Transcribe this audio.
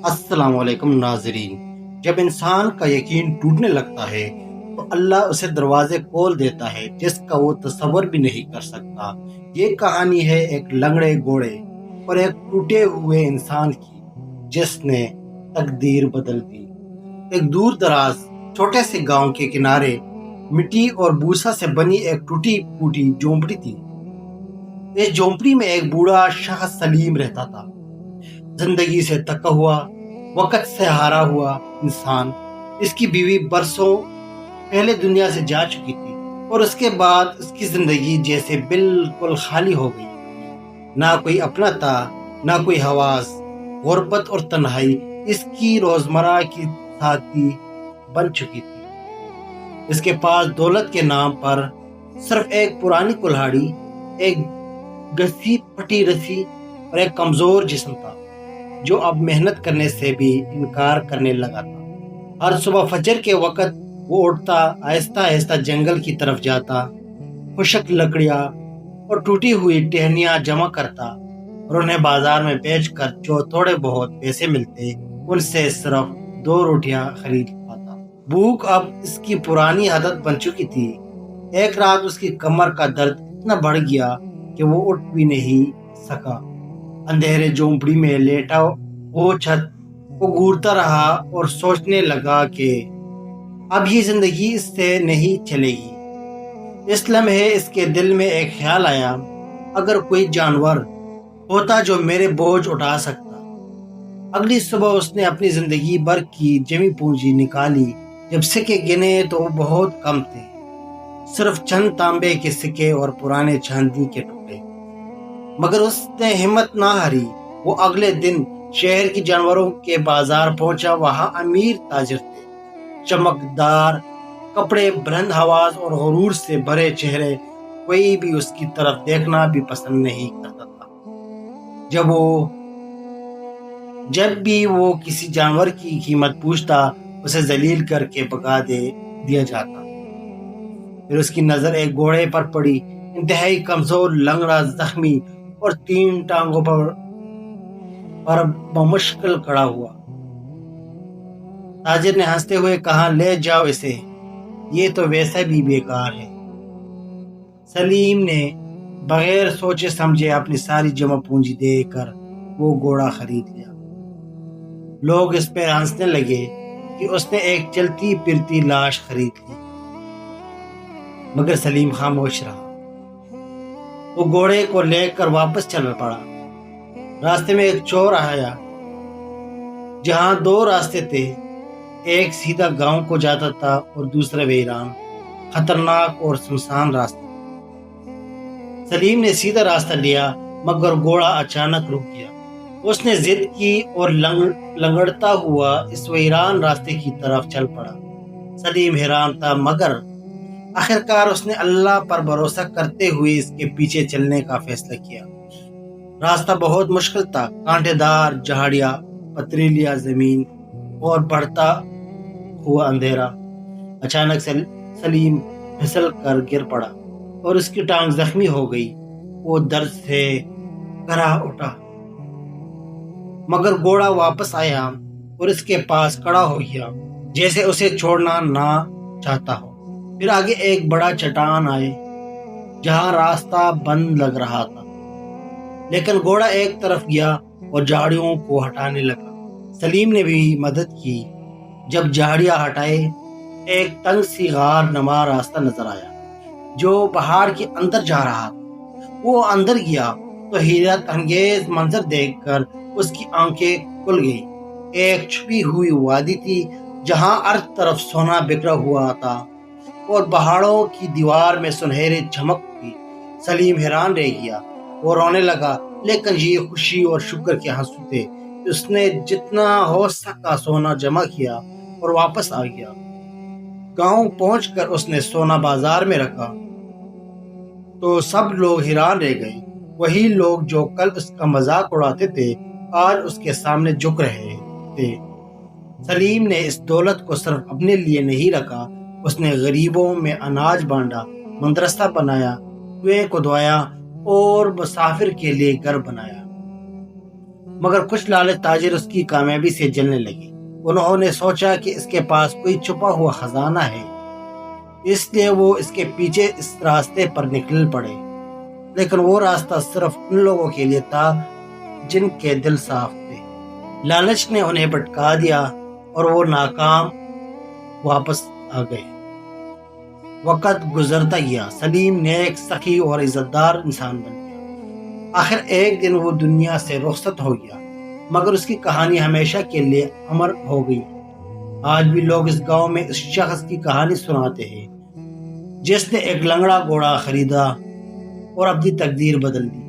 السلام علیکم ناظرین، جب انسان کا یقین ٹوٹنے لگتا ہے تو اللہ اسے دروازے کھول دیتا ہے جس کا وہ تصور بھی نہیں کر سکتا۔ یہ کہانی ہے ایک لنگڑے گھوڑے اور ایک ٹوٹے ہوئے انسان کی جس نے تقدیر بدل دی۔ ایک دور دراز چھوٹے سے گاؤں کے کنارے مٹی اور بوسا سے بنی ایک ٹوٹی پھوٹی جھونپڑی تھی۔ اس جھونپڑی میں ایک بوڑھا شخص سلیم رہتا تھا، زندگی سے تھکا ہوا، وقت سے ہارا ہوا انسان۔ اس کی بیوی برسوں پہلے دنیا سے جا چکی تھی اور اس کے بعد اس کی زندگی جیسے بالکل خالی ہو گئی۔ نہ کوئی اپنا تھا، نہ کوئی حواس۔ غربت اور تنہائی اس کی روزمرہ کی ساتھی بن چکی تھی۔ اس کے پاس دولت کے نام پر صرف ایک پرانی کلہاڑی، ایک گسی پھٹی رسی اور ایک کمزور جسم تھا جو اب محنت کرنے سے بھی انکار کرنے لگا تھا۔ ہر صبح فجر کے وقت وہ اٹھتا، آہستہ آہستہ جنگل کی طرف جاتا، خشک لکڑیاں اور ٹوٹی ہوئی ٹہنیاں جمع کرتا اور انہیں بازار میں بیچ کر جو تھوڑے بہت پیسے ملتے ان سے صرف 2 روٹیاں خرید پاتا۔ بھوک اب اس کی پرانی عادت بن چکی تھی۔ ایک رات اس کی کمر کا درد اتنا بڑھ گیا کہ وہ اٹھ بھی نہیں سکا۔ اندھیرے جھونپڑی میں لیٹا وہ چھت کو گھورتا رہا اور سوچنے لگا کہ اب یہ زندگی اس سے نہیں چلے گی۔ اس لمحے اس کے دل میں ایک خیال آیا، اگر کوئی جانور ہوتا جو میرے بوجھ اٹھا سکتا۔ اگلی صبح اس نے اپنی زندگی بھر کی جمی پونجی نکالی۔ جب سکے گنے تو وہ بہت کم تھے، صرف چند تانبے کے سکے اور پرانے چاندی کے ٹکڑے۔ مگر اس نے ہمت نہ ہاری۔ وہ اگلے دن شہر کی جانوروں کے بازار پہنچا۔ وہاں امیر تاجر تھے، چمکدار کپڑے، بلند آواز اور غرور سے بھرے چہرے۔ کوئی بھی اس کی طرف دیکھنا بھی پسند نہیں کرتا تھا۔ جب بھی وہ کسی جانور کی قیمت پوچھتا، اسے ذلیل کر کے بھگا دیا جاتا۔ پھر اس کی نظر ایک گھوڑے پر پڑی، انتہائی کمزور، لنگڑا، زخمی اور 3 ٹانگوں پر بمشکل کھڑا ہوا۔ تاجر نے ہنستے ہوئے کہا، لے جاؤ اسے، یہ تو ویسے بھی بیکار ہے۔ سلیم نے بغیر سوچے سمجھے اپنی ساری جمع پونجی دے کر وہ گھوڑا خرید لیا۔ لوگ اس پہ ہنسنے لگے کہ اس نے ایک چلتی پھرتی لاش خرید لی، مگر سلیم خاموش رہا۔ وہ گھوڑے کو لے کر واپس چل پڑا۔ راستے میں ایک چور آیا جہاں 2 راستے تھے، ایک سیدھا گاؤں کو جاتا تھا اور دوسرا ویران، خطرناک اور سنسان راستہ۔ سلیم نے سیدھا راستہ لیا، مگر گھوڑا اچانک رک گیا۔ اس نے ضد کی اور لنگڑتا ہوا اس ویران راستے کی طرف چل پڑا۔ سلیم حیران تھا، مگر آخرکار اس نے اللہ پر بھروسہ کرتے ہوئے اس کے پیچھے چلنے کا فیصلہ کیا۔ راستہ بہت مشکل تھا، کانٹے دار جھاڑیاں، پتھریلی زمین اور بڑھتا ہوا اندھیرا۔ اچانک سلیم پھسل کر گر پڑا اور اس کی ٹانگ زخمی ہو گئی۔ وہ درد سے کہرا اٹھا، مگر گھوڑا واپس آیا اور اس کے پاس کھڑا ہو گیا جیسے اسے چھوڑنا نہ چاہتا ہو۔ پھر آگے ایک بڑا چٹان آئے جہاں راستہ بند لگ رہا تھا، لیکن گھوڑا ایک طرف گیا اور جھاڑیوں کو ہٹانے لگا۔ سلیم نے بھی مدد کی۔ جب جھاڑیاں ہٹائے، ایک تنگ سی غار نما راستہ نظر آیا جو پہاڑ کے اندر جا رہا تھا۔ وہ اندر گیا تو حیرت انگیز منظر دیکھ کر اس کی آنکھیں کھل گئی۔ ایک چھپی ہوئی وادی تھی جہاں ہر طرف سونا بکھرا ہوا تھا اور پہاڑوں کی دیوار میں سنہری چمک تھی۔ سلیم حیران رہ گیا اور رونے لگا، لیکن یہ خوشی اور شکر کے آنسو تھے۔ اس نے جتنا ہو سکا سونا جمع کیا اور واپس آ گیا۔ گاؤں پہنچ کر اس نے سونا بازار میں رکھا تو سب لوگ حیران رہ گئے۔ وہی لوگ جو کل اس کا مذاق اڑاتے تھے آج اس کے سامنے جھک رہے تھے۔ سلیم نے اس دولت کو صرف اپنے لیے نہیں رکھا، اس نے غریبوں میں اناج بانٹا، مدرسہ بنایا، کنویں کھدوایا اور مسافر کے لیے گھر بنایا۔ مگر کچھ لالچ تاجر اس کی کامیابی سے جلنے لگے۔ انہوں نے سوچا کہ اس کے پاس کوئی چھپا ہوا خزانہ ہے، اس لیے وہ اس کے پیچھے اس راستے پر نکل پڑے، لیکن وہ راستہ صرف ان لوگوں کے لیے تھا جن کے دل صاف تھے۔ لالچ نے انہیں بھٹکا دیا اور وہ ناکام واپس آ گئے۔ وقت گزرتا گیا، سلیم نیک، سخی اور عزت دار انسان بن گیا۔ آخر ایک دن وہ دنیا سے رخصت ہو گیا، مگر اس کی کہانی ہمیشہ کے لیے امر ہو گئی۔ آج بھی لوگ اس گاؤں میں اس شخص کی کہانی سناتے ہیں جس نے ایک لنگڑا گھوڑا خریدا اور اپنی تقدیر بدل دی۔